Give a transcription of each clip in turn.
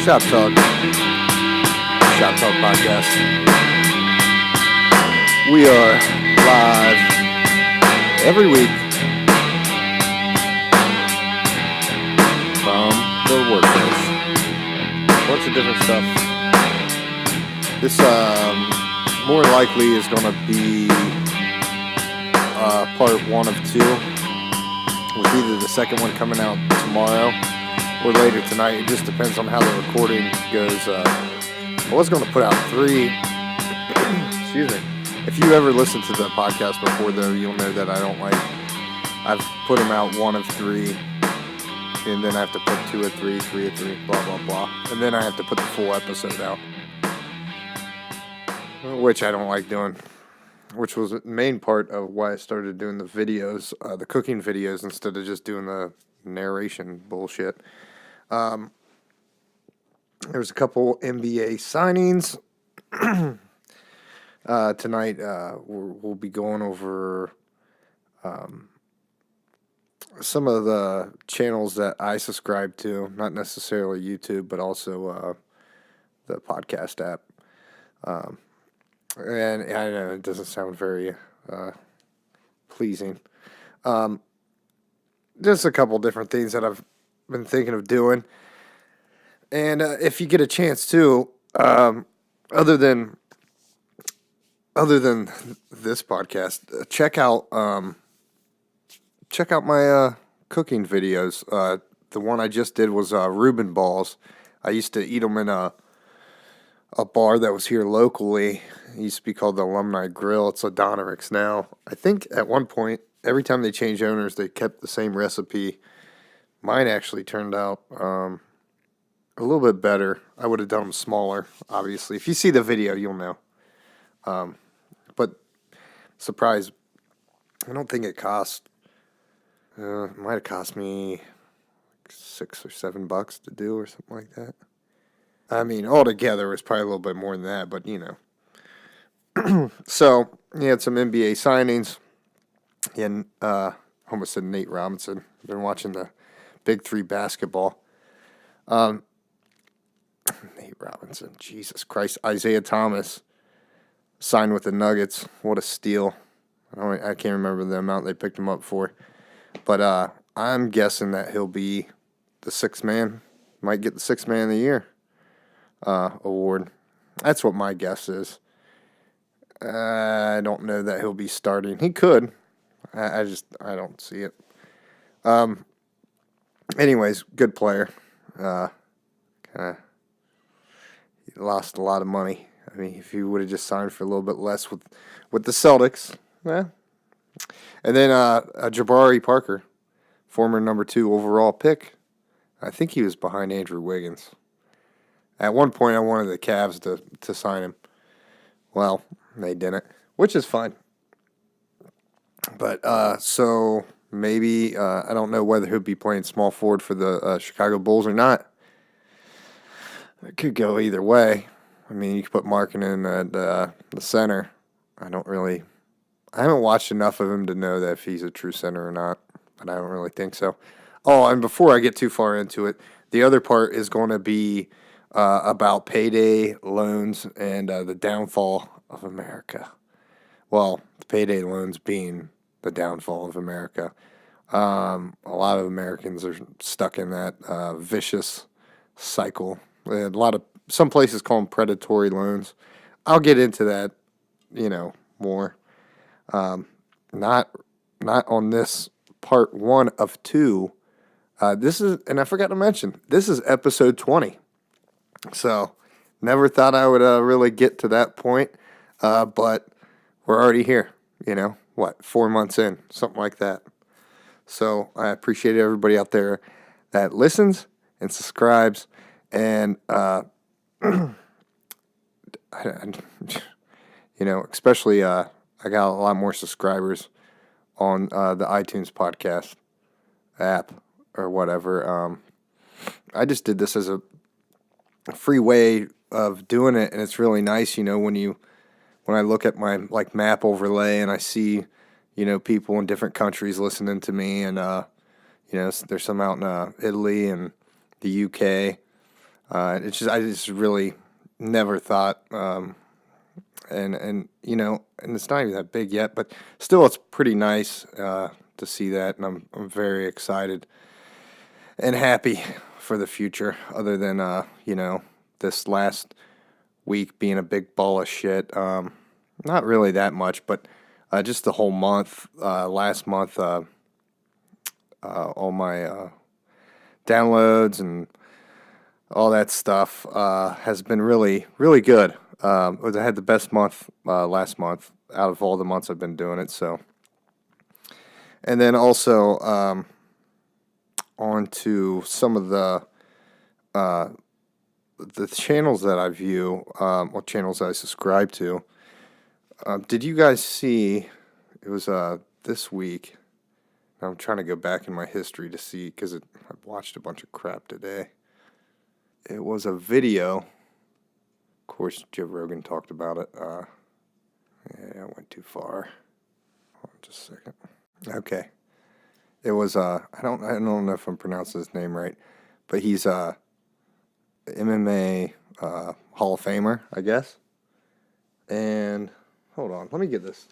Shop Talk. Shop Talk Podcast. We are live every week from the workplace. A bunch of different stuff. This more likely is going to be part 1 of 2, with either the second one coming out tomorrow or later tonight. It just depends on how the recording goes. I was going to put out 3. Excuse me. If you ever listened to the podcast before, though, you'll know that I don't like. I've put them out 1 of 3, and then I have to put 2 of 3, 3 of 3, blah blah blah, and then I have to put the full episode out, which I don't like doing. Which was the main part of why I started doing the videos, the cooking videos, instead of just doing the narration bullshit. There's a couple NBA signings. Tonight, we'll be going over some of the channels that I subscribe to, not necessarily YouTube, but also the podcast app. And I know it doesn't sound very pleasing. Just a couple different things that I've been thinking of doing. And if you get a chance to, other than this podcast, check out my cooking videos. The one I just did was Reuben balls. I used to eat them in a bar that was here locally. It used to be called the Alumni Grill. It's a Donnericks now. I think at one point, every time they changed owners, they kept the same recipe. Mine actually turned out a little bit better. I would have done them smaller, obviously. If you see the video, you'll know. But surprise, I don't think it cost. It might have cost me $6 or $7 to do, or something like that. I mean, altogether, it was probably a little bit more than that, but you know. So, you had some NBA signings, and almost said Nate Robinson. Been watching the Big 3 basketball. Nate Robinson, Jesus Christ. Isaiah Thomas signed with the Nuggets. What a steal. I can't remember the amount they picked him up for. But I'm guessing that he'll be the 6th man. Might get the 6th man of the year award. That's what my guess is. I don't know that he'll be starting. He could. I don't see it. Anyways, good player. He lost a lot of money. I mean, if he would have just signed for a little bit less with the Celtics, And then Jabari Parker, former number 2 overall pick. I think he was behind Andrew Wiggins. At one point, I wanted the Cavs to sign him. Well, they didn't, which is fine. But so maybe I don't know whether he'll be playing small forward for the Chicago Bulls or not. It could go either way. I mean, you could put Markkanen at the center. I haven't watched enough of him to know that if he's a true center or not, but I don't really think so. Oh, and before I get too far into it, the other part is going to be about payday loans and the downfall of America. Well, the payday loans being the downfall of America. A lot of Americans are stuck in that vicious cycle. Some places call them predatory loans. I'll get into that, more. Not on this part 1 of 2. This is, and I forgot to mention, this is episode 20. So, never thought I would really get to that point, but we're already here. 4 months in, something like that. So, I appreciate everybody out there that listens and subscribes, and especially I got a lot more subscribers on the iTunes podcast app or whatever. I just did this as a free way of doing it, and it's really nice, when I look at my map overlay and I see, people in different countries listening to me, and there's some out in Italy and the UK. I just really never thought, and and it's not even that big yet, but still, it's pretty nice to see that, and I'm very excited and happy for the future. Other than this last week being a big ball of shit. Not really that much, but just the whole month, last month, all my downloads and all that stuff has been really, really good. I had the best month last month out of all the months I've been doing it. So, and then also on to some of the channels that I view, or channels that I subscribe to. Did you guys see? It was this week. I'm trying to go back in my history to see because I've watched a bunch of crap today. It was a video. Of course, Joe Rogan talked about it. Yeah, I went too far. Hold on just a second. Okay. It was I don't know if I'm pronouncing his name right, but he's MMA Hall of Famer, I guess. And hold on, let me get this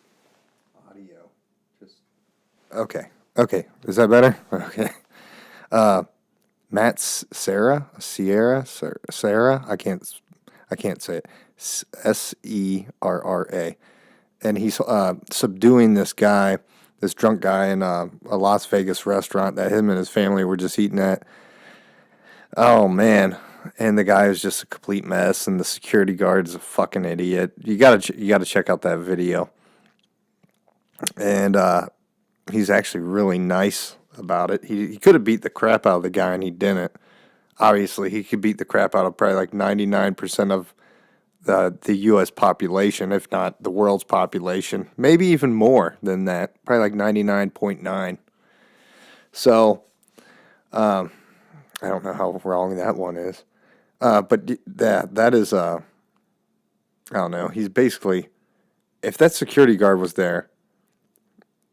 audio. Just okay. Is that better? Okay. Matt Serra. I can't say it. Serra, and he's subduing this guy, this drunk guy in a Las Vegas restaurant that him and his family were just eating at. Oh man. And the guy is just a complete mess, and the security guard is a fucking idiot. You gotta check out that video. And he's actually really nice about it. He could have beat the crap out of the guy, and he didn't. Obviously, he could beat the crap out of probably like 99% of the U.S. population, if not the world's population. Maybe even more than that. Probably like 99.9. So, I don't know how wrong that one is. But that is, I don't know. He's basically, if that security guard was there,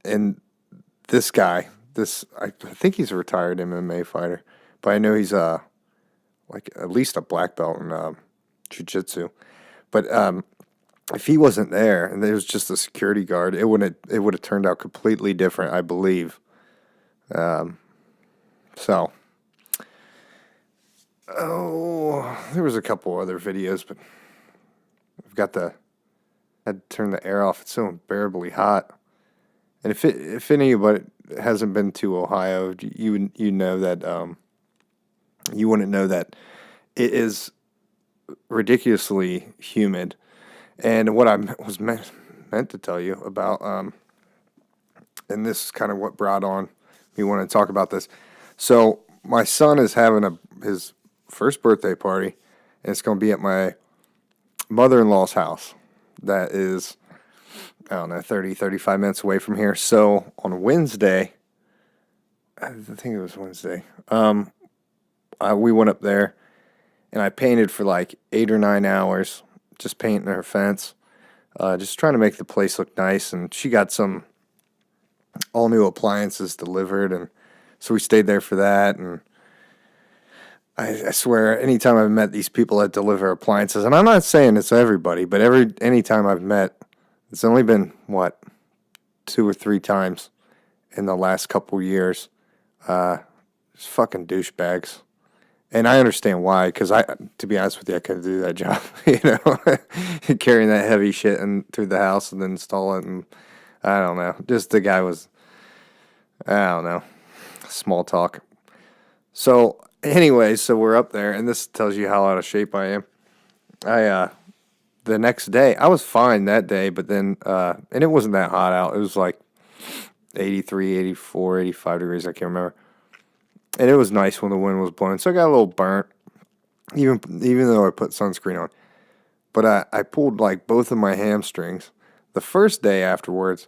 and this guy, I think he's a retired MMA fighter, but I know he's like at least a black belt in jiu-jitsu. But if he wasn't there and there was just a security guard, it would have turned out completely different, I believe. So. Oh, there was a couple other videos, but I had to turn the air off. It's so unbearably hot. And if anybody hasn't been to Ohio, you know that you wouldn't know that it is ridiculously humid. And what I was meant to tell you about, and this is kind of what brought on me wanting to talk about this. So my son is having his first birthday party, and it's going to be at my mother-in-law's house. That is, I don't know, 35 minutes away from here. So on Wednesday, I think it was Wednesday, we went up there, and I painted for like 8 or 9 hours, just painting her fence, just trying to make the place look nice. And she got some all new appliances delivered, and so we stayed there for that. And I swear, anytime I've met these people that deliver appliances, and I'm not saying it's everybody, but anytime I've met, it's only been, 2 or 3 times in the last couple years. Just fucking douchebags. And I understand why, because to be honest with you, I couldn't do that job, carrying that heavy shit through the house and then install it, and I don't know. Just the guy was, I don't know, small talk. So anyway, so we're up there, and this tells you how out of shape I am. The next day, I was fine that day, but then, and it wasn't that hot out. It was like 83, 84, 85 degrees, I can't remember. And it was nice when the wind was blowing, so I got a little burnt, even though I put sunscreen on. But I pulled like both of my hamstrings. The first day afterwards,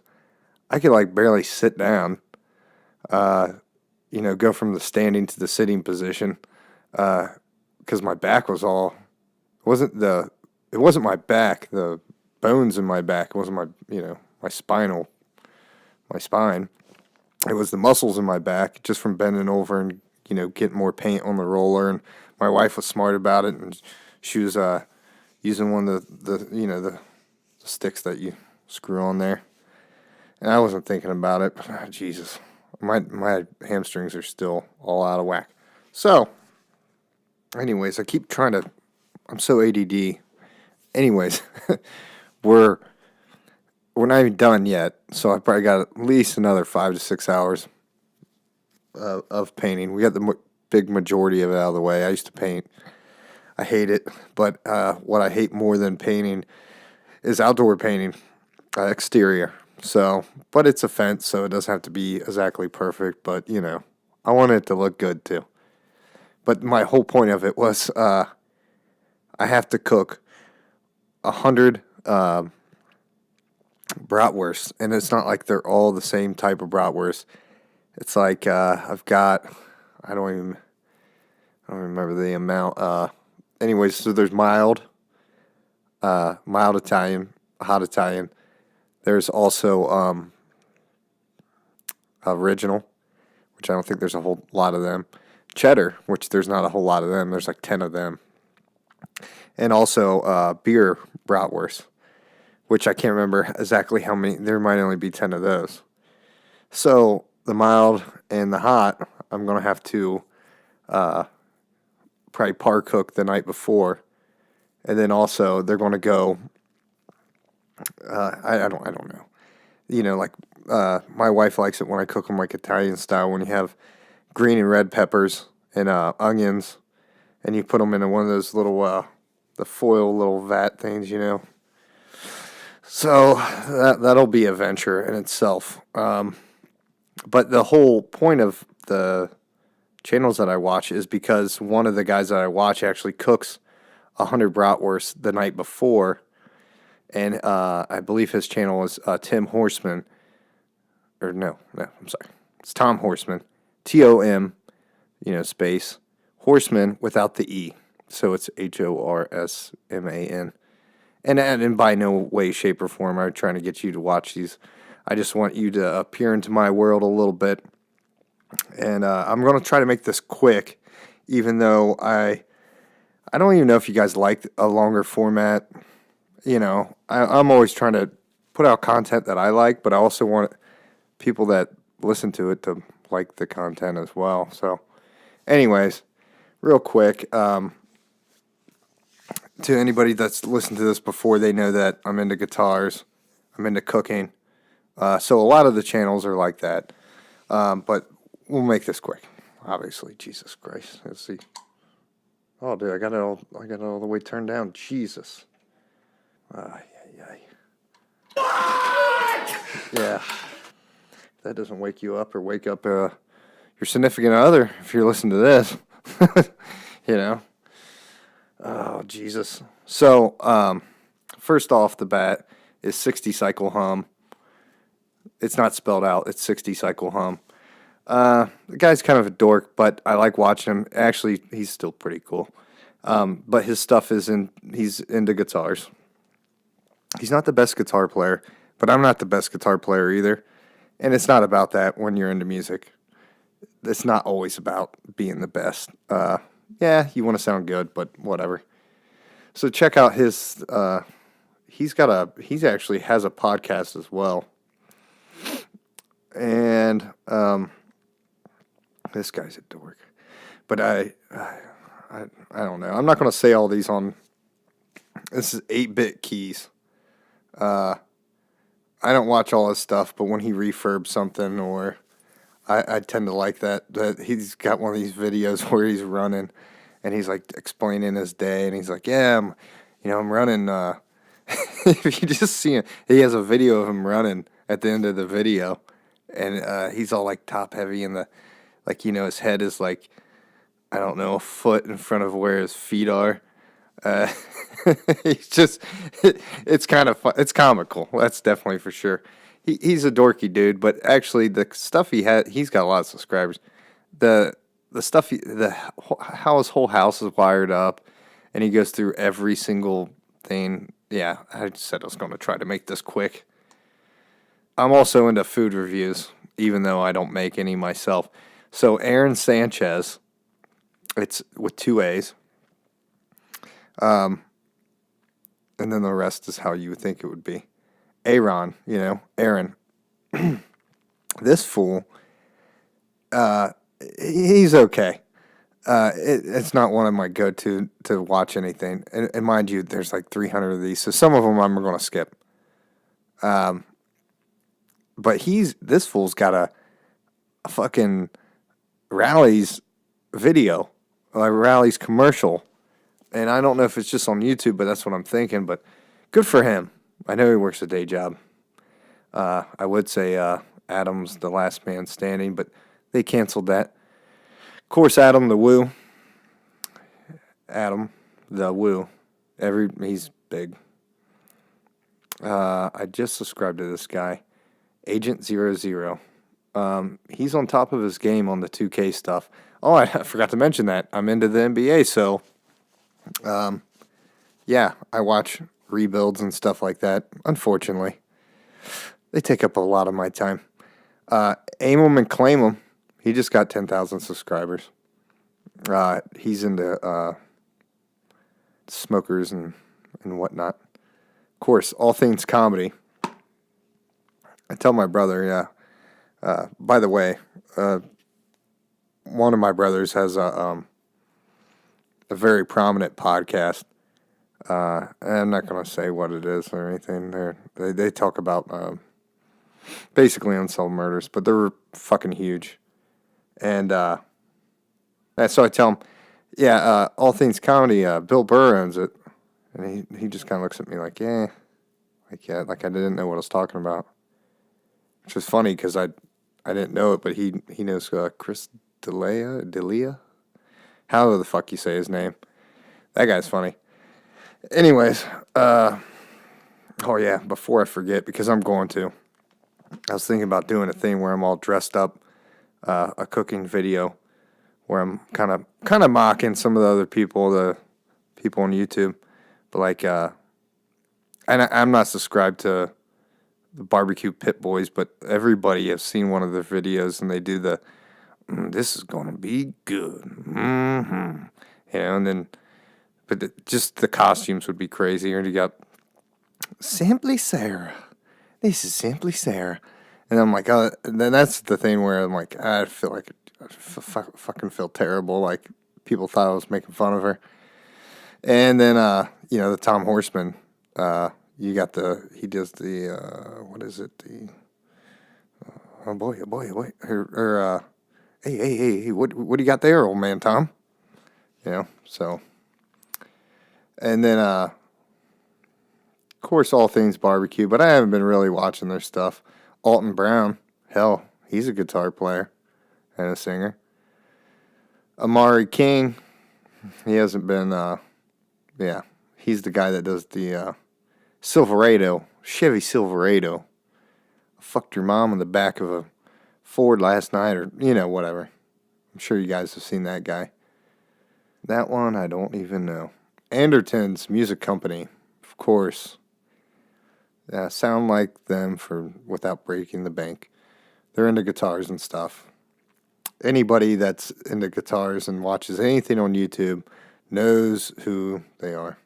I could like barely sit down. Go from the standing to the sitting position, because my back was all. It wasn't my back. The bones in my back. It wasn't my spine. It was the muscles in my back, just from bending over and getting more paint on the roller and my wife was smart about it, and she was using one of the sticks that you screw on there. And I wasn't thinking about it, but Jesus, my hamstrings are still all out of whack. So, anyways, I keep trying to. I'm so ADD. Anyways, we're not even done yet, so I probably got at least another 5 to 6 hours of painting. We got the big majority of it out of the way. I used to paint. I hate it, but what I hate more than painting is outdoor painting, exterior. So, but it's a fence, so it doesn't have to be exactly perfect. But I want it to look good too. But my whole point of it was, I have to cook 100 bratwursts, and it's not like they're all the same type of bratwurst. It's like I've got, I don't remember the amount. Anyways, so there's mild Italian, hot Italian. There's also original, which I don't think there's a whole lot of them. Cheddar, which there's not a whole lot of them. There's like 10 of them. And also beer bratwurst, which I can't remember exactly how many. There might only be 10 of those. So the mild and the hot, I'm going to have to probably par cook the night before. And then also they're going to go, I don't know. Like my wife likes it when I cook them like Italian style, when you have green and red peppers and onions, and you put them in one of those little the foil little vat things, So that'll be a venture in itself. But the whole point of the channels that I watch is because one of the guys that I watch actually cooks 100 bratwursts the night before. And I believe his channel is Tim Horseman. Or no, I'm sorry. It's Tom Horseman. Tom, space. Horseman without the E. So it's Horsman. And by no way, shape, or form I'm trying to get you to watch these. I just want you to appear into my world a little bit. And I'm going to try to make this quick, even though I don't even know if you guys like a longer format. I'm always trying to put out content that I like, but I also want people that listen to it to like the content as well. So, anyways, real quick, to anybody that's listened to this before, they know that I'm into guitars, I'm into cooking. So a lot of the channels are like that. But we'll make this quick. Obviously, Jesus Christ. Let's see. Oh, dude, I got it all the way turned down. Jesus. Yeah. That doesn't wake you up or wake up your significant other if you're listening to this. Oh, Jesus. So, first off the bat is 60 cycle hum. It's not spelled out. It's 60 cycle hum. The guy's kind of a dork, but I like watching him. Actually, he's still pretty cool. But his stuff he's into guitars. He's not the best guitar player, but I'm not the best guitar player either. And it's not about that when you're into music. It's not always about being the best. Yeah, you want to sound good, but whatever. So check out his, he actually has a podcast as well. And, this guy's a dork. But I don't know. I'm not going to say all these on, this is 8-bit keys. I don't watch all his stuff, but when he refurbs something, or I tend to like that he's got one of these videos where he's running, and he's like explaining his day, and he's like, yeah, I'm running. If you just see him, he has a video of him running at the end of the video, and he's all like top heavy, and his head is like, I don't know, a foot in front of where his feet are. It's kind of fun. It's comical. That's definitely for sure. He's a dorky dude, but actually the stuff he's got a lot of subscribers. The stuff, how his whole house is wired up, and he goes through every single thing. Yeah, I said I was going to try to make this quick. I'm also into food reviews, even though I don't make any myself. So Aaron Sanchez, It's with two A's. And then the rest is how you would think it would be. Aaron, Aaron. This fool, he's okay. It's not one of my go-to to watch anything. And mind you, there's like 300 of these, so some of them I'm going to skip. But this fool's got a fucking Rally's video, like Rally's commercial. And I don't know if it's just on YouTube, but that's what I'm thinking. But good for him. I know he works a day job. I would say Adam's the last man standing, but they canceled that. Of course, Adam the Woo. He's big. I just subscribed to this guy, Agent 00. He's on top of his game on the 2K stuff. Oh, I forgot to mention that. I'm into the NBA, so yeah, I watch rebuilds and stuff like that. Unfortunately, they take up a lot of my time. Aim 'em and claim 'em. He just got 10,000 subscribers. He's into smokers and whatnot. Of course, all things comedy. I tell my brother, yeah. By the way, one of my brothers has a very prominent podcast. I'm not going to say what it is or anything. They talk about basically unsolved murders, but they're fucking huge. And so I tell him, yeah, all things comedy. Bill Burr owns it, and he just kind of looks at me like, yeah, like I didn't know what I was talking about, which was funny because I didn't know it, but he knows Chris D'Elia. How the fuck you say his name? That guy's funny. Anyways, oh yeah, before I forget, because I'm going to, I was thinking about doing a thing where I'm all dressed up, a cooking video, where I'm kind of mocking some of the other people, the people on YouTube, but like, and I'm not subscribed to the Barbecue Pit Boys, but everybody has seen one of their videos, and they do the, this is gonna be good, and then. But just the costumes would be crazy. And you got Simply Sarah. This is Simply Sarah. And I'm like, oh, and then that's the thing where I'm like, I feel like I fucking feel terrible. Like people thought I was making fun of her. And then, the Tom Horseman. He does the, what is it? Oh boy. Hey, what do you got there, old man Tom? So. And then, of course, all things barbecue, but I haven't been really watching their stuff. Alton Brown, hell, he's a guitar player and a singer. Amari King, he hasn't been, he's the guy that does the Silverado, Chevy Silverado. I fucked your mom in the back of a Ford last night, or, whatever. I'm sure you guys have seen that guy. That one, I don't even know. Anderton's Music Company, of course. Sound like them without breaking the bank. They're into guitars and stuff. Anybody that's into guitars and watches anything on YouTube knows who they are.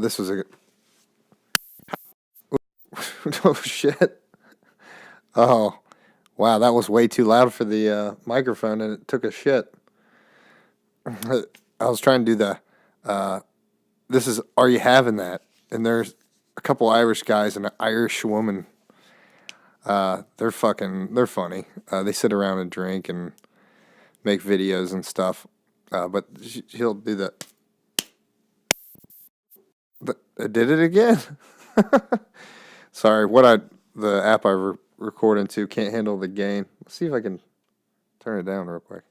This was a... Oh, shit. Oh, wow, that was way too loud for the microphone, and it took a shit. I was trying to do this is, are you having that? And there's a couple Irish guys and an Irish woman. They're funny. They sit around and drink and make videos and stuff. But he'll do that. I did it again. Sorry, the app I record into can't handle the gain. Let's see if I can turn it down real quick.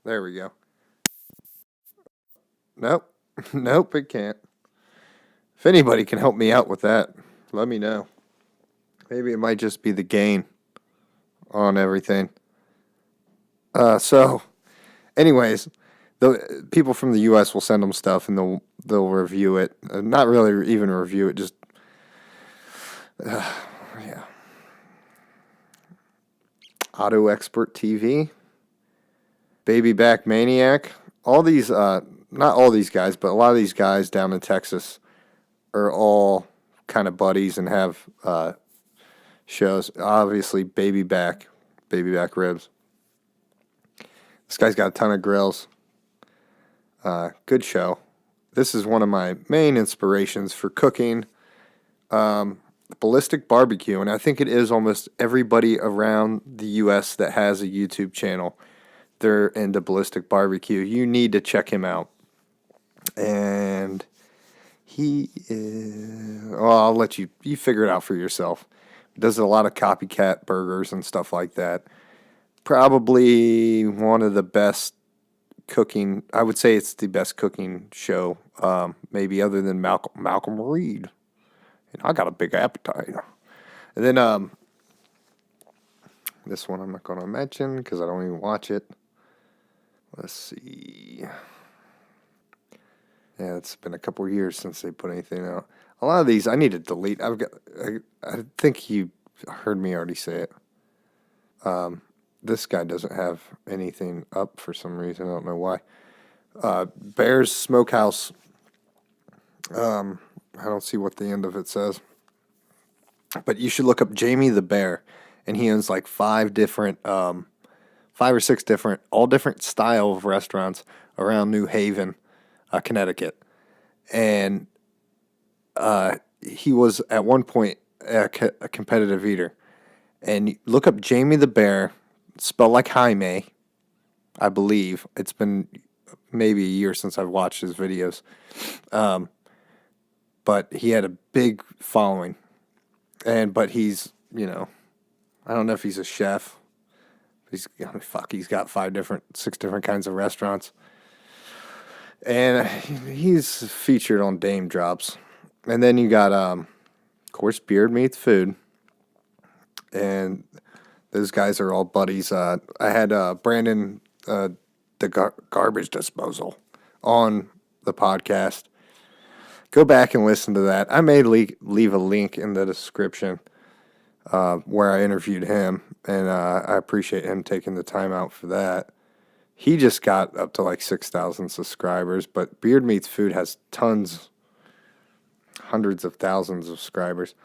There we go. Nope, it can't. If anybody can help me out with that, let me know. Maybe it might just be the gain on everything. So, anyways, the people from the U.S. will send them stuff and they'll review it. Not really even review it, just yeah. Auto Expert TV. Baby Back Maniac. All these, not all these guys, but a lot of these guys down in Texas are all kind of buddies and have shows. Obviously, Baby Back Ribs. This guy's got a ton of grills. Good show. This is one of my main inspirations for cooking. Ballistic Barbecue, and I think it is almost everybody around the U.S. that has a YouTube channel. They're into Ballistic Barbecue. You need to check him out. And he is... Well, I'll let you figure it out for yourself. He does a lot of copycat burgers and stuff like that. Probably one of the best cooking... I would say it's the best cooking show, maybe other than Malcolm Reed. And I got a big appetite. And then this one I'm not going to mention because I don't even watch it. Let's see. Yeah, it's been a couple of years since they put anything out. A lot of these I need to delete. I think you heard me already say it. This guy doesn't have anything up for some reason. I don't know why. Bear's Smokehouse. I don't see what the end of it says. But you should look up Jamie the Bear. And he owns like 5 or 6 different, all different style of restaurants around New Haven, Connecticut. And he was at one point a competitive eater. And look up Jamie the Bear, spelled like Jaime, I believe. It's been maybe a year since I've watched his videos. But he had a big following. But he's, I don't know if he's a chef. He's got 6 different kinds of restaurants. And he's featured on Dame Drops. And then you got, of course, Beard Meats Food. And those guys are all buddies. I had Brandon, the Garbage Disposal, on the podcast. Go back and listen to that. I may leave a link in the description where I interviewed him, and I appreciate him taking the time out for that. He just got up to like 6,000 subscribers, but Beard Meats Food has hundreds of thousands of subscribers.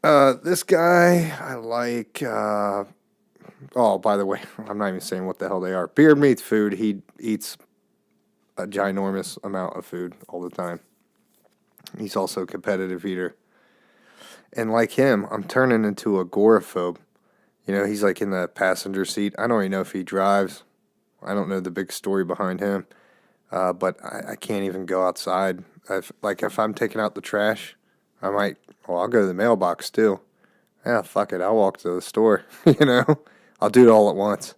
This guy, I like... oh, by the way, I'm not even saying what the hell they are. Beard Meats Food, he eats a ginormous amount of food all the time. He's also a competitive eater. And like him, I'm turning into agoraphobe. He's like in the passenger seat. I don't even know if he drives. I don't know the big story behind him. But I can't even go outside. If I'm taking out the trash, I'll go to the mailbox too. Yeah, fuck it. I'll walk to the store, I'll do it all at once.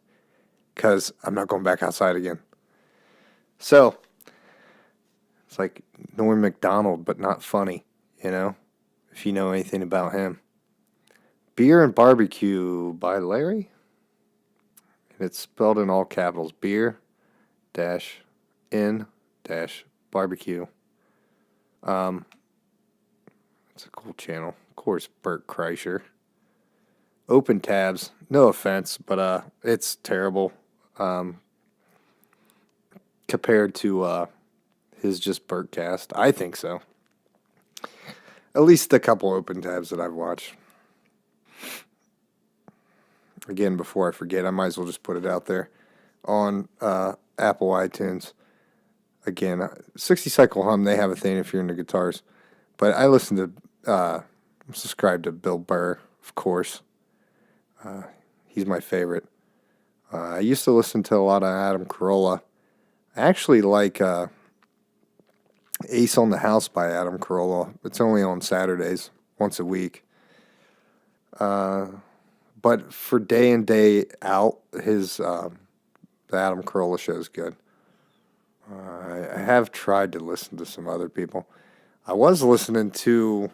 Because I'm not going back outside again. So, it's like Norm Macdonald, but not funny, if you know anything about him. Beer and Barbecue by Larry. And it's spelled in all capitals. Beer -in -barbecue. It's a cool channel. Of course, Bert Kreischer. Open tabs. No offense, but it's terrible. Compared to his just Bertcast. I think so. At least a couple open tabs that I've watched. Again, before I forget, I might as well just put it out there on Apple iTunes. Again, 60 Cycle Hum, they have a thing if you're into guitars. But I listen to, I'm subscribed to Bill Burr, of course. He's my favorite. I used to listen to a lot of Adam Carolla. I actually like Ace on the House by Adam Carolla. It's only on Saturdays, once a week. But for day in, day out, the Adam Carolla show is good. I have tried to listen to some other people. I was listening to,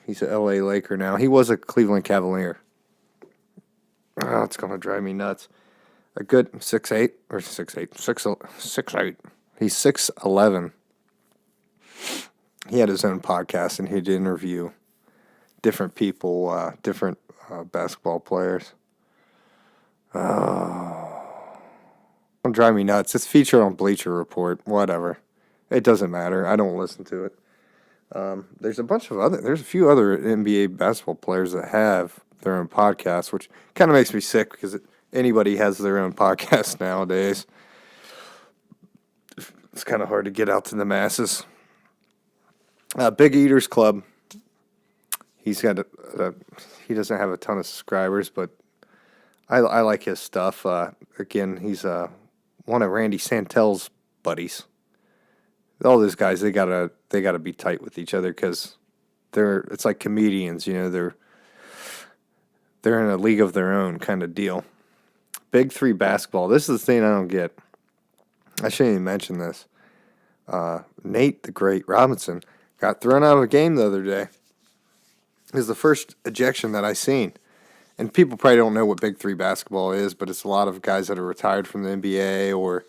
he's an LA Laker now. He was a Cleveland Cavalier. Oh, it's going to drive me nuts. A good 6'8", or 6'8". He's 6'11". He had his own podcast, and he'd interview different people, different basketball players. Don't drive me nuts. It's featured on Bleacher Report. Whatever. It doesn't matter. I don't listen to it. There's a few other NBA basketball players that have their own podcasts, which kind of makes me sick because anybody has their own podcast nowadays. It's kind of hard to get out to the masses. Big Eaters Club. He's got he doesn't have a ton of subscribers, but I like his stuff. Again, he's one of Randy Santel's buddies. All those guys, they gotta be tight with each other because it's like comedians, they're in a league of their own kind of deal. Big Three basketball. This is the thing I don't get. I shouldn't even mention this. Nate the Great Robinson got thrown out of a game the other day. It was the first ejection that I seen. And people probably don't know what Big Three basketball is, but it's a lot of guys that are retired from the NBA or,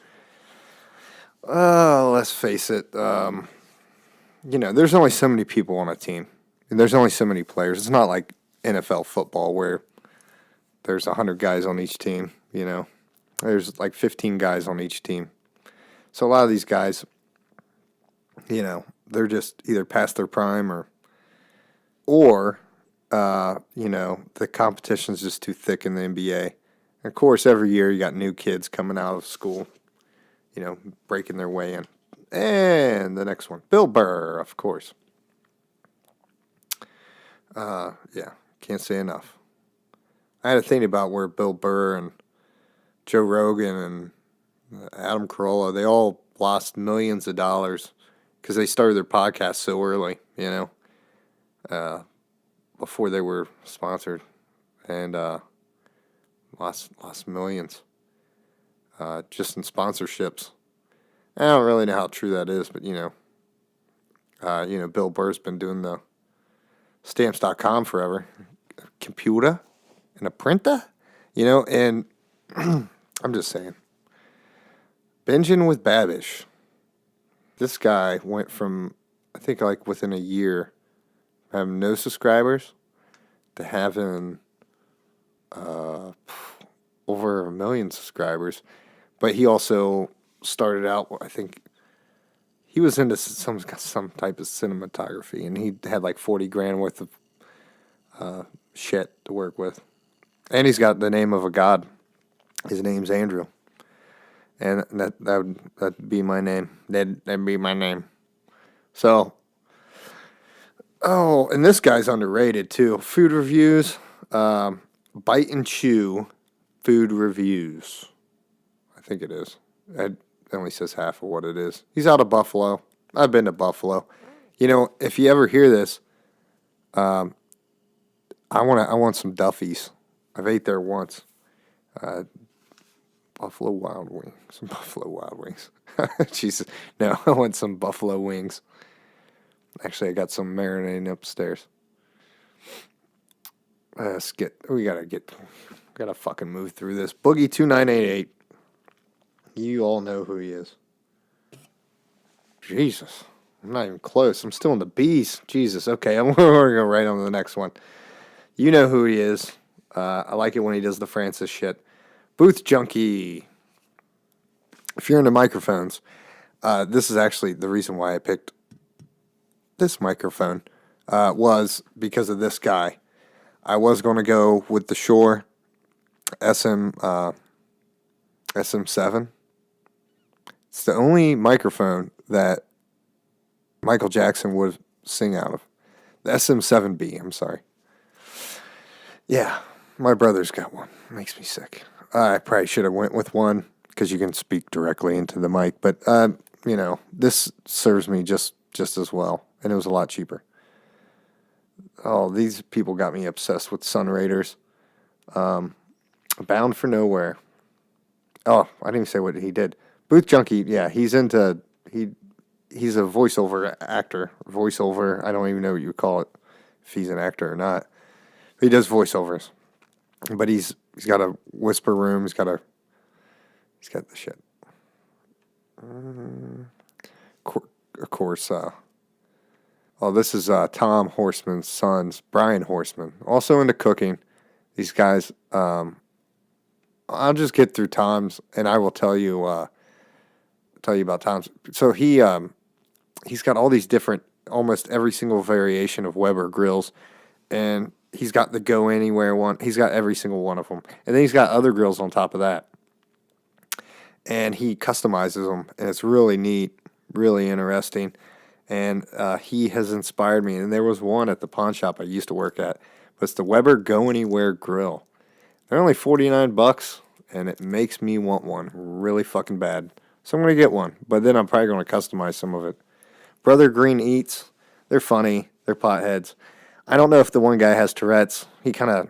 let's face it, there's only so many people on a team. And there's only so many players. It's not like NFL football where there's 100 guys on each team, There's like 15 guys on each team. So a lot of these guys, they're just either past their prime or the competition's just too thick in the NBA. And of course, every year you got new kids coming out of school, breaking their way in. And the next one, Bill Burr, of course. Can't say enough. I had to think about where Bill Burr and Joe Rogan and Adam Carolla, they all lost millions of dollars because they started their podcast so early, before they were sponsored, and lost millions just in sponsorships. I don't really know how true that is, but Bill Burr's been doing the Stamps.com forever. A computer and a printer, and I'm just saying. Binging with Babish. This guy went from, I think like within a year, having no subscribers to having over 1 million subscribers. But he also started out, I think, he was into some type of cinematography, and he had like 40 grand worth of shit to work with. And he's got the name of a god. His name's Andrew. And that'd be my name. That'd be my name. So, and this guy's underrated too. Food reviews, Bite and Chew food reviews. I think it is. It only says half of what it is. He's out of Buffalo. I've been to Buffalo. If you ever hear this, I want some Duffy's. I've ate there once. Buffalo Wild Wings. Some Buffalo Wild Wings. Jesus. No, I want some buffalo wings. Actually, I got some marinating upstairs. We gotta fucking move through this. Boogie2988. You all know who he is. Jesus. I'm not even close. I'm still in the B's. Jesus. Okay, we're going to go right on to the next one. You know who he is. I like it when he does the Francis shit. Booth Junkie. If you're into microphones, this is actually the reason why I picked this microphone, was because of this guy. I was going to go with the Shure SM7. It's the only microphone that Michael Jackson would sing out of. The SM7B, I'm sorry. Yeah, my brother's got one. It makes me sick. I probably should have went with one because you can speak directly into the mic. But, this serves me just as well. And it was a lot cheaper. Oh, these people got me obsessed with Sun Raiders. Bound for Nowhere. Oh, I didn't even say what he did. Booth Junkie, yeah, he's a voiceover actor. Voiceover, I don't even know what you call it, if he's an actor or not. He does voiceovers. But he's got a whisper room, he's got the shit. Of course, this is Tom Horseman's sons, Brian Horseman, also into cooking. These guys I'll just get through Tom's, and I will tell you about Tom's. So he's got all these different, almost every single variation of Weber grills, and he's got the Go Anywhere one. He's got every single one of them, and then he's got other grills on top of that, and he customizes them, and it's really neat, really interesting, and he has inspired me. And there was one at the pawn shop I used to work at, but it's the Weber Go Anywhere grill. They're only $49, and it makes me want one really fucking bad. So I'm going to get one, but then I'm probably going to customize some of it. Brother Green Eats, they're funny. They're potheads. I don't know if the one guy has Tourette's. He kind of,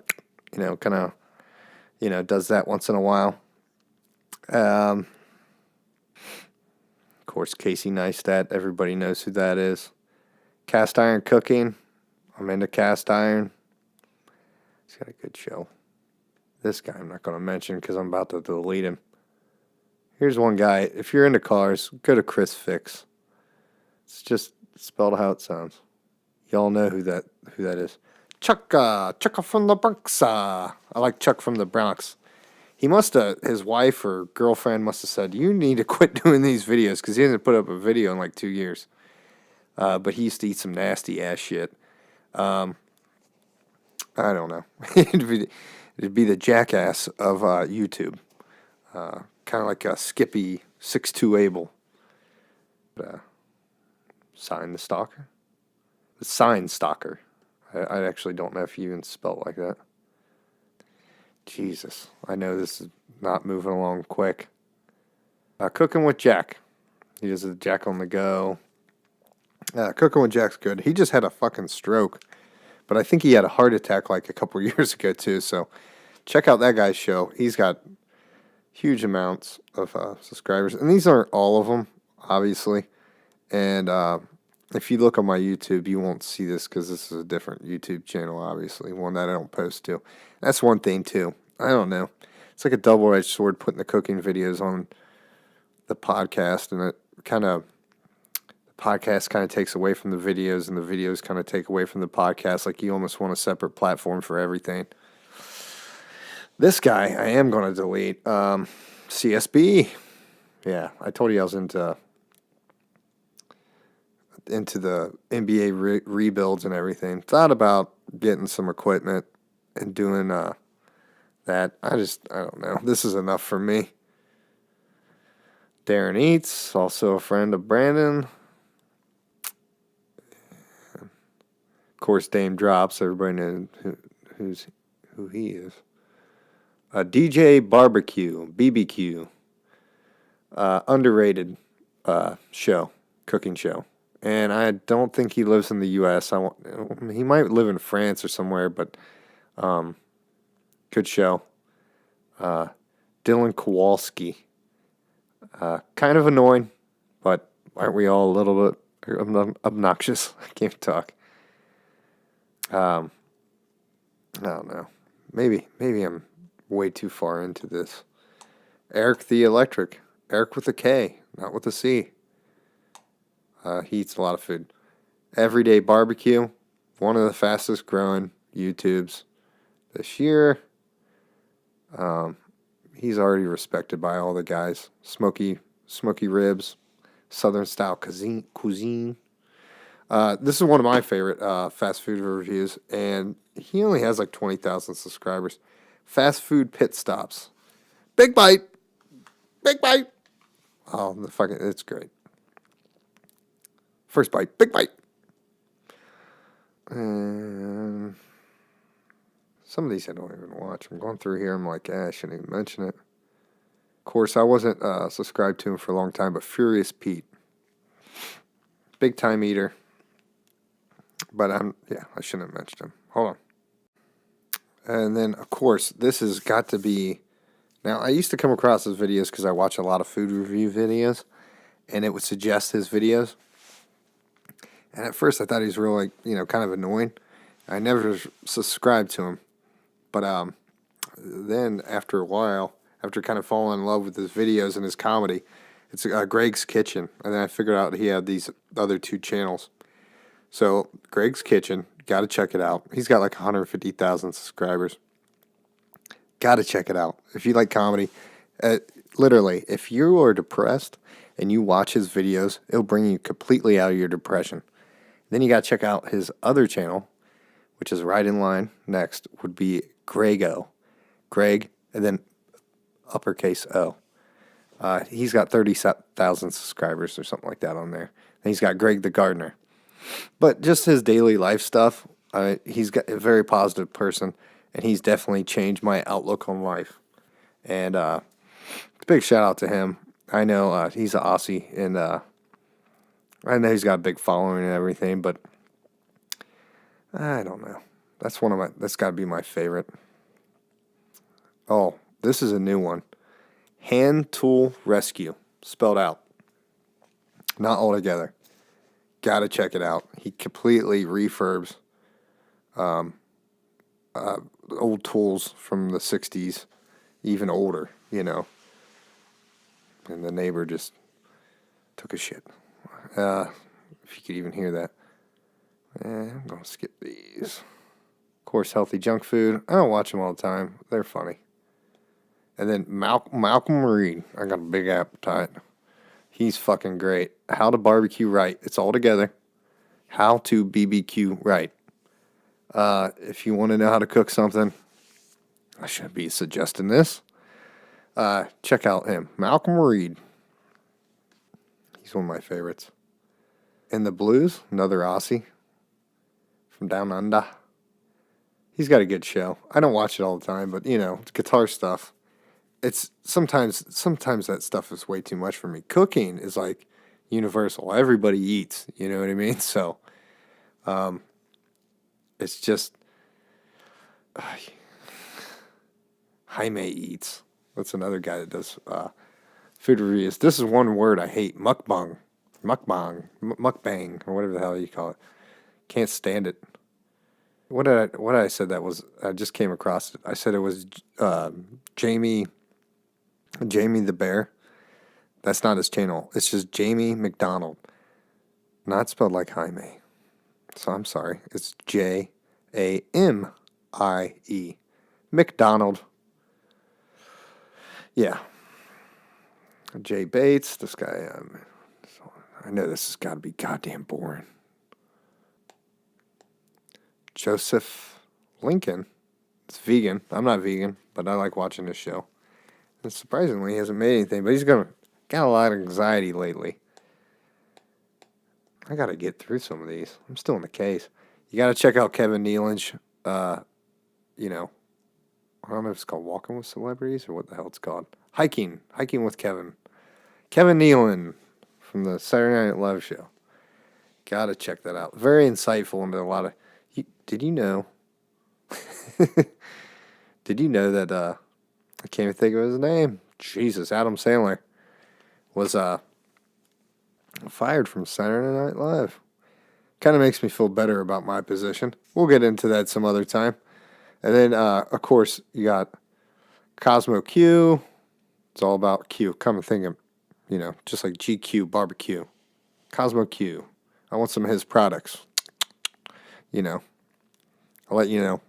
does that once in a while. Of course, Casey Neistat. Everybody knows who that is. Cast Iron Cooking. I'm into cast iron. He's got a good show. This guy I'm not going to mention because I'm about to delete him. Here's one guy. If you're into cars, go to Chris Fix. It's just spelled how it sounds. Y'all know who that is. Chuck from the Bronx. I like Chuck from the Bronx. He his wife or girlfriend must have said, you need to quit doing these videos, because he hasn't put up a video in like 2 years. But he used to eat some nasty ass shit. I don't know. It'd be the jackass of YouTube. Kind of like a Skippy 6'2" Abel. Sign the Stalker? The Sign Stalker. I actually don't know if you even spell it like that. Jesus. I know this is not moving along quick. Cooking with Jack. He does the Jack on the Go. Cooking with Jack's good. He just had a fucking stroke. But I think he had a heart attack like a couple years ago too. So check out that guy's show. He's got huge amounts of subscribers. And these aren't all of them, obviously. And if you look on my YouTube, you won't see this because this is a different YouTube channel, obviously, one that I don't post to. That's one thing, too. I don't know. It's like a double-edged sword putting the cooking videos on the podcast, and the podcast kind of takes away from the videos, and the videos kind of take away from the podcast. Like, you almost want a separate platform for everything. This guy, I am going to delete. CSB. Yeah, I told you I was into the NBA rebuilds and everything. Thought about getting some equipment and doing that. I don't know. This is enough for me. Darren Eats, also a friend of Brandon. Of course, Dame Drops. Everybody knows who he is. DJ Barbecue, BBQ. Underrated cooking show. And I don't think he lives in the U.S. He might live in France or somewhere, but good show. Dylan Kowalski. Kind of annoying, but aren't we all a little bit obnoxious? I can't talk. I don't know. Maybe I'm way too far into this. Eric the Electric. Eric with a K, not with a C. He eats a lot of food. Everyday Barbecue, one of the fastest growing YouTubes this year. He's already respected by all the guys. Smoky ribs, Southern style cuisine. This is one of my favorite fast food reviews, and he only has like 20,000 subscribers. Fast food pit stops. Big bite. Oh, it's great. First bite, big bite. And some of these I don't even watch. I'm going through here. I'm like, I shouldn't even mention it. Of course, I wasn't subscribed to him for a long time, but Furious Pete. Big time eater. But I shouldn't have mentioned him. Hold on. And then, of course, this has got to be... Now, I used to come across his videos because I watch a lot of food review videos, and it would suggest his videos. And at first, I thought he was really, kind of annoying. I never subscribed to him. But then, after a while, after kind of falling in love with his videos and his comedy, it's Greg's Kitchen. And then I figured out he had these other two channels. So, Greg's Kitchen, got to check it out. He's got like 150,000 subscribers. Gotta check it out. If you like comedy, literally, if you are depressed and you watch his videos, it'll bring you completely out of your depression. Then you gotta check out his other channel, which is right in line next, would be Grego. Greg, and then uppercase O. He's got 30,000 subscribers or something like that on there. And he's got Greg the Gardener. But just his daily life stuff, he's got a very positive person, and he's definitely changed my outlook on life. And big shout out to him. I know he's an Aussie, and I know he's got a big following and everything, but I don't know. That's got to be my favorite. Oh, this is a new one. Hand Tool Rescue, spelled out. Not all together. Gotta check it out. He completely refurbs old tools from the 60s, even older, you know. And the neighbor just took a shit. If you could even hear that. I'm going to skip these. Of course, healthy junk food. I don't watch them all the time. They're funny. And then Malcolm Reed. I got a big appetite. He's fucking great. How to barbecue right. It's all together. How to BBQ right. If you want to know how to cook something, I shouldn't be suggesting this. Check out him. Malcolm Reed. He's one of my favorites. In the Blues, another Aussie from down under. He's got a good show. I don't watch it all the time, but, you know, it's guitar stuff. It's sometimes that stuff is way too much for me. Cooking is like universal. Everybody eats, you know what I mean? So, it's just Jaime Eats. That's another guy that does food reviews. This is one word I hate: mukbang, or whatever the hell you call it. Can't stand it. What did I said that was? I just came across it. I said it was Jamie the Bear. That's not his channel. It's just Jamie McDonald. Not spelled like Jaime. So I'm sorry. It's Jamie. McDonald. Yeah. Jay Bates. This guy, I know this has got to be goddamn boring. Joseph Lincoln. It's vegan. I'm not vegan, but I like watching this show. And surprisingly, he hasn't made anything, but he's got a lot of anxiety lately. I got to get through some of these. I'm still in the case. You got to check out Kevin Nealon's, you know, I don't know if it's called Walking with Celebrities or what the hell it's called. Hiking with Kevin. Kevin Nealon from the Saturday Night Live show. Got to check that out. Very insightful into a lot of... Did you know? Did you know that, I can't even think of his name. Jesus, Adam Sandler was fired from Saturday Night Live. Kind of makes me feel better about my position. We'll get into that some other time. And then, of course, you got Cosmo Q. It's all about Q. Come and think of, you know, just like GQ barbecue. Cosmo Q. I want some of his products. You know, I'll let you know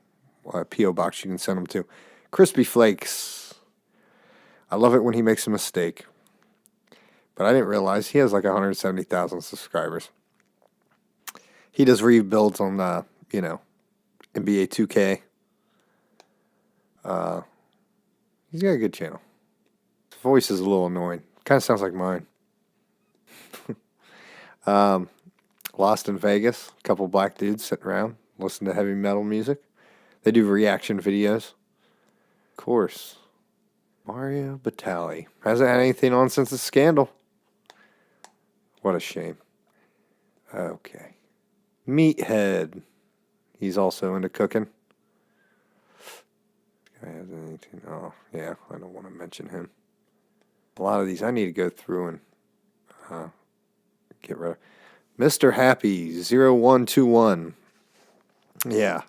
what P.O. box you can send them to. Crispy Flakes. I love it when he makes a mistake. But I didn't realize he has like 170,000 subscribers. He does rebuilds on, you know, NBA 2K. He's got a good channel. His voice is a little annoying. Kind of sounds like mine. Lost in Vegas. A couple black dudes sitting around, listening to heavy metal music. They do reaction videos. Of course. Mario Batali. Hasn't had anything on since the scandal. What a shame. Okay. Meathead. He's also into cooking. Guy has anything? Oh, yeah. I don't want to mention him. A lot of these I need to go through and get rid of. Mr. Happy 0121. Yeah.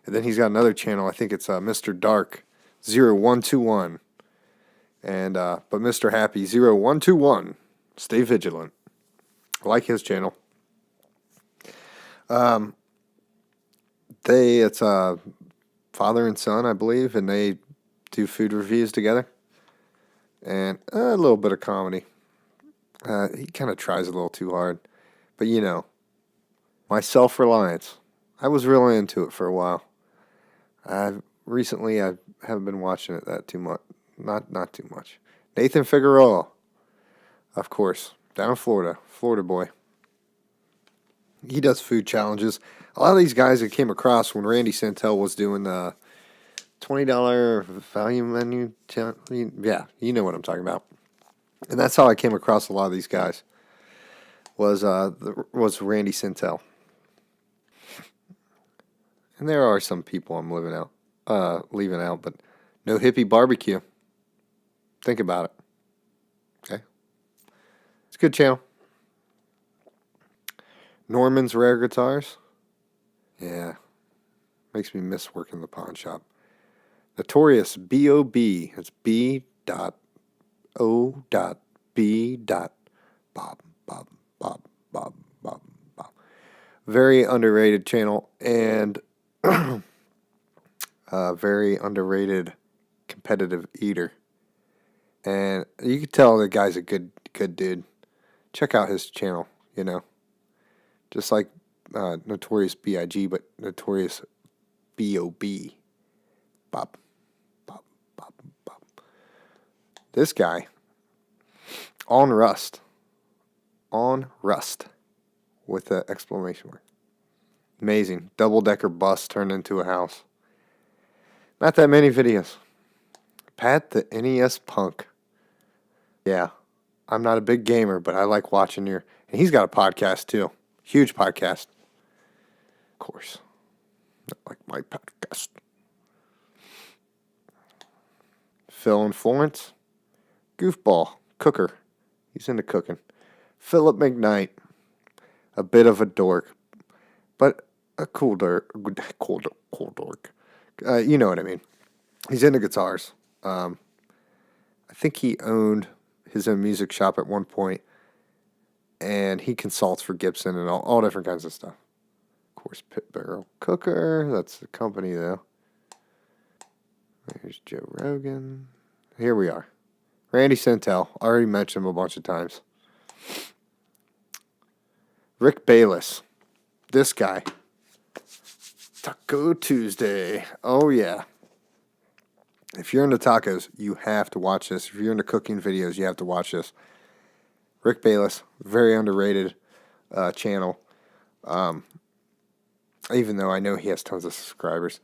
And then he's got another channel. I think it's Mr. Dark 0121. And but Mr. Happy 0121. Stay vigilant. I like his channel. It's father and son, I believe, and they do food reviews together, and a little bit of comedy. He kind of tries a little too hard, but my self-reliance. I was really into it for a while. Recently I haven't been watching it that too much. Not too much. Nathan Figueroa, of course, down in Florida, Florida boy. He does food challenges. A lot of these guys I came across when Randy Santel was doing the $20 value menu. Yeah, you know what I'm talking about. And that's how I came across a lot of these guys. Was Randy Santel. And there are some people I'm leaving out, but No Hippie Barbecue. Think about it. Okay, it's a good channel. Norman's Rare Guitars. Yeah, makes me miss working the pawn shop. Notorious B.O.B. It's B.O.B. Bob, Bob, Bob, Bob, Bob, Bob. Very underrated channel and very underrated competitive eater. And you can tell the guy's a good dude. Check out his channel, Just like Notorious B.I.G., but Notorious B.O.B. Bob, Bob, Bob, Bob. This guy, on Rust, with an exclamation mark. Amazing. Double-decker bus turned into a house. Not that many videos. Pat the NES Punk. Yeah, I'm not a big gamer, but I like watching and he's got a podcast too. Huge podcast. Of course. Not like my podcast. Phil and Florence. Goofball. Cooker. He's into cooking. Philip McKnight. A bit of a dork. But a cool dork. Cool dork. You know what I mean. He's into guitars. I think he owned his own music shop at one point. And he consults for Gibson and all different kinds of stuff. Of course, Pit Barrel Cooker. That's the company, though. Here's Joe Rogan. Here we are. Randy Santel. Already mentioned him a bunch of times. Rick Bayless. This guy. Taco Tuesday. Oh, yeah. If you're into tacos, you have to watch this. If you're into cooking videos, you have to watch this. Rick Bayless, very underrated channel. Even though I know he has tons of subscribers.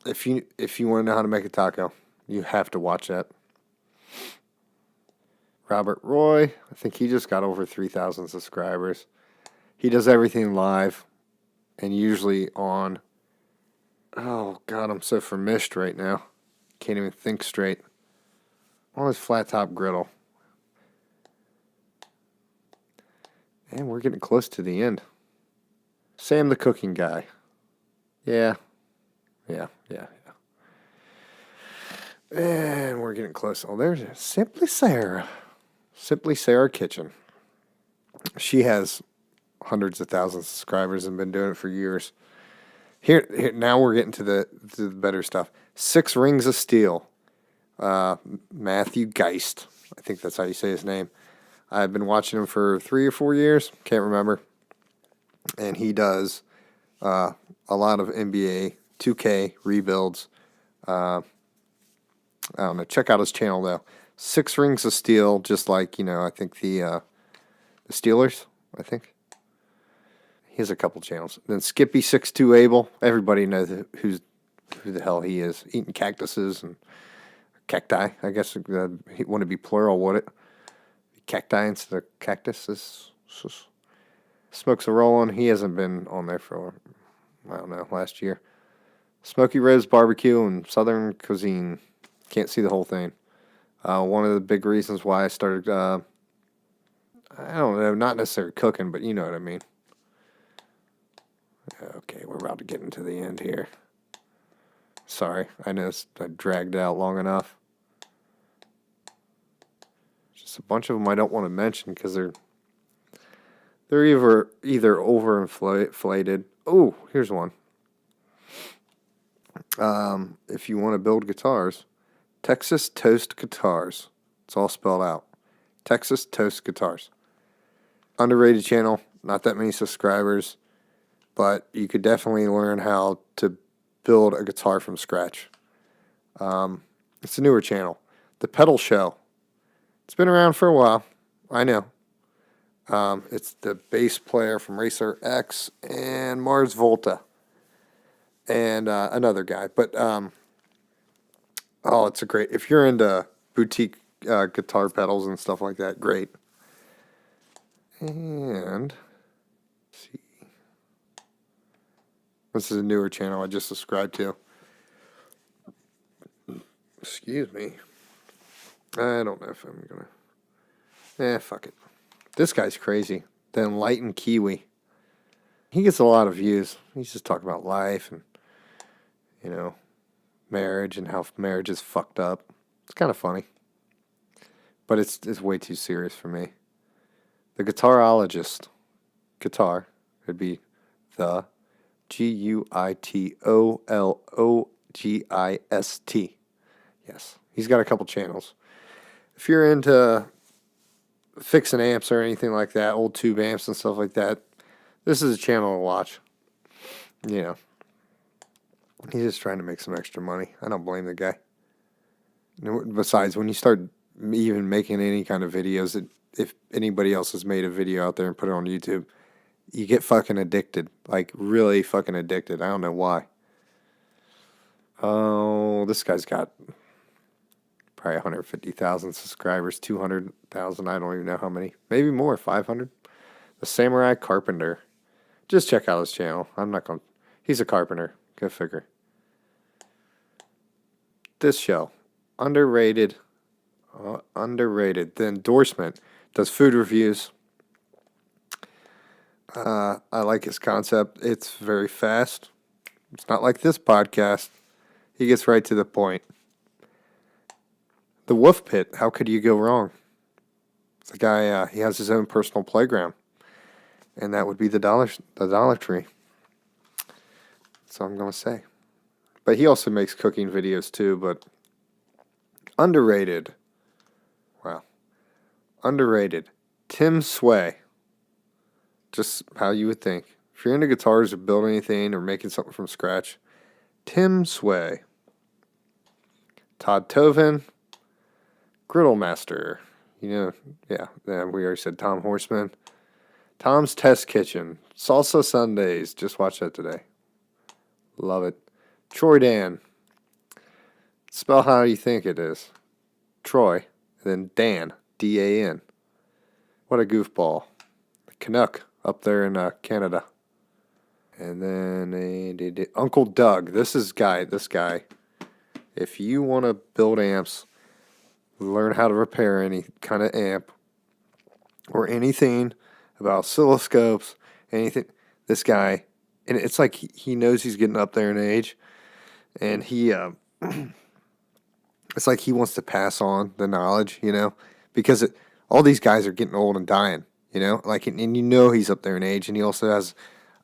If you want to know how to make a taco, you have to watch that. Robert Roy, I think he just got over 3,000 subscribers. He does everything live and usually on. Oh God, I'm so famished right now. Can't even think straight. On his flat top griddle. And we're getting close to the end. Sam the Cooking Guy. Yeah. And we're getting close. Oh, there's Simply Sarah. Simply Sarah Kitchen. She has hundreds of thousands of subscribers and been doing it for years. Here now we're getting to the better stuff. 6 Rings of Steel. Matthew Geist. I think that's how you say his name. I've been watching him for 3 or 4 years. Can't remember. And he does a lot of NBA 2K rebuilds. I don't know. Check out his channel, though. 6 Rings of Steel, just like, I think the Steelers, I think. He has a couple channels. Then Skippy62 Abel. Everybody knows who the hell he is. Eating cactuses and cacti. I guess it wouldn't be plural, would it? Cacti instead of cactuses. Smokes a roll-on. He hasn't been on there for, I don't know, last year. Smoky Rose Barbecue and Southern Cuisine. Can't see the whole thing. One of the big reasons why I started, I don't know, not necessarily cooking, but you know what I mean. Okay, we're about to get into the end here. Sorry, I know I dragged it out long enough. Just a bunch of them I don't want to mention because they're either overinflated. Oh, here's one. If you want to build guitars, Texas Toast Guitars. It's all spelled out. Texas Toast Guitars. Underrated channel, not that many subscribers, but you could definitely learn how to build a guitar from scratch. It's a newer channel. The Pedal Show. It's been around for a while. I know. It's the bass player from Racer X and Mars Volta. And another guy. But, it's a great... If you're into boutique guitar pedals and stuff like that, great. And... let's see. This is a newer channel I just subscribed to. Excuse me. I don't know if I'm gonna... fuck it. This guy's crazy. The Enlightened Kiwi. He gets a lot of views. He's just talking about life and, marriage and how marriage is fucked up. It's kind of funny. But it's way too serious for me. The Guitarologist. Guitar. It'd be the Guitologist. Yes. He's got a couple channels. If you're into fixing amps or anything like that, old tube amps and stuff like that, this is a channel to watch. He's just trying to make some extra money. I don't blame the guy. Besides, when you start even making any kind of videos, if anybody else has made a video out there and put it on YouTube, you get fucking addicted. Like, really fucking addicted. I don't know why. Oh, this guy's got probably 150,000 subscribers, 200,000, I don't even know how many. Maybe more, 500. The Samurai Carpenter. Just check out his channel. He's a carpenter. Go figure. This show. Underrated. The Endorsement. Does food reviews. I like his concept. It's very fast. It's not like this podcast. He gets right to the point. The Wolf Pit, how could you go wrong? The guy, he has his own personal playground. And that would be the Dollar Tree. That's all I'm going to say. But he also makes cooking videos too, but underrated. Wow. Underrated. Tim Sway. Just how you would think. If you're into guitars or building anything or making something from scratch, Tim Sway. Todd Tovin. Griddle Master. We already said Tom Horseman. Tom's Test Kitchen. Salsa Sundays. Just watched that today. Love it. Troy Dan. Spell how you think it is. Troy. And then Dan. D-A-N. What a goofball. The Canuck up there in Canada. And then Uncle Doug. This guy. If you want to build amps, learn how to repair any kind of amp or anything about oscilloscopes, anything, this guy, and it's like he knows he's getting up there in age, and he it's like he wants to pass on the knowledge, because all these guys are getting old and dying, and he's up there in age, and he also has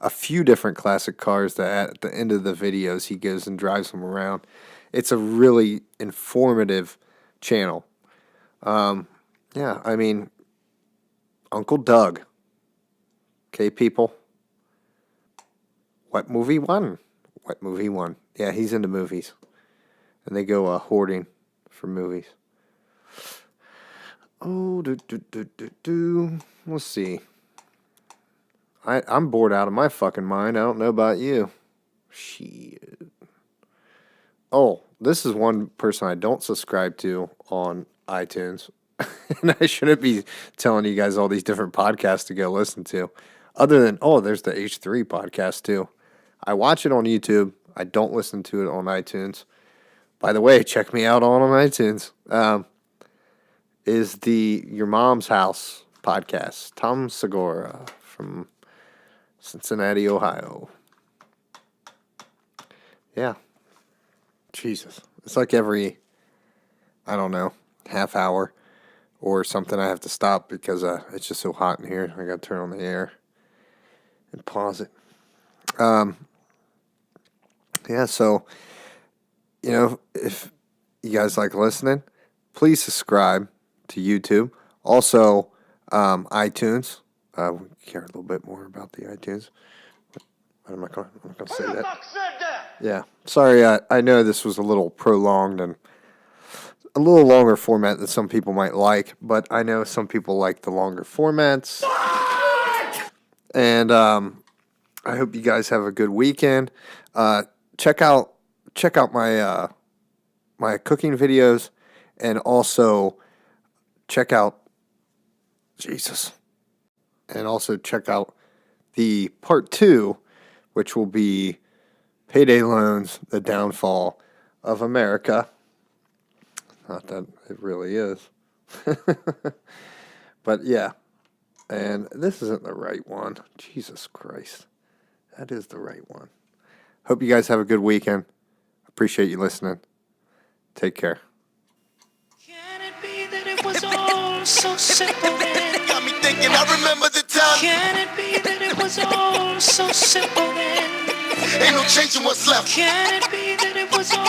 a few different classic cars that at the end of the videos he goes and drives them around. It's a really informative channel. Uncle Doug. Okay, people. What movie won? Yeah, he's into movies. And they go hoarding for movies. Let's see. I'm bored out of my fucking mind. I don't know about you. Shit. Oh, this is one person I don't subscribe to on iTunes. And I shouldn't be telling you guys all these different podcasts to go listen to. Other than, there's the H3 podcast too. I watch it on YouTube. I don't listen to it on iTunes. By the way, check me out on iTunes. Is the Your Mom's House podcast. Tom Segura from Cincinnati, Ohio. Yeah. Jesus. It's like every, I don't know, half hour or something I have to stop because it's just so hot in here. I got to turn on the air and pause it. So if you guys like listening, please subscribe to YouTube. Also, iTunes. We care a little bit more about the iTunes. I'm not going to say that. Who the fuck said that? Yeah. Sorry, I know this was a little prolonged and a little longer format than some people might like, but I know some people like the longer formats. What? And I hope you guys have a good weekend. Check out my my cooking videos, and also check out the part 2, which will be Payday Loans: The Downfall of America. Not that it really is. But yeah. And this isn't the right one. Jesus Christ. That is the right one. Hope you guys have a good weekend. Appreciate you listening. Take care. Can it be that it was all so simple then? Got me thinking, I remember the time. Can it be that it was all so simple then? Ain't no changing what's left. Can it be that it was all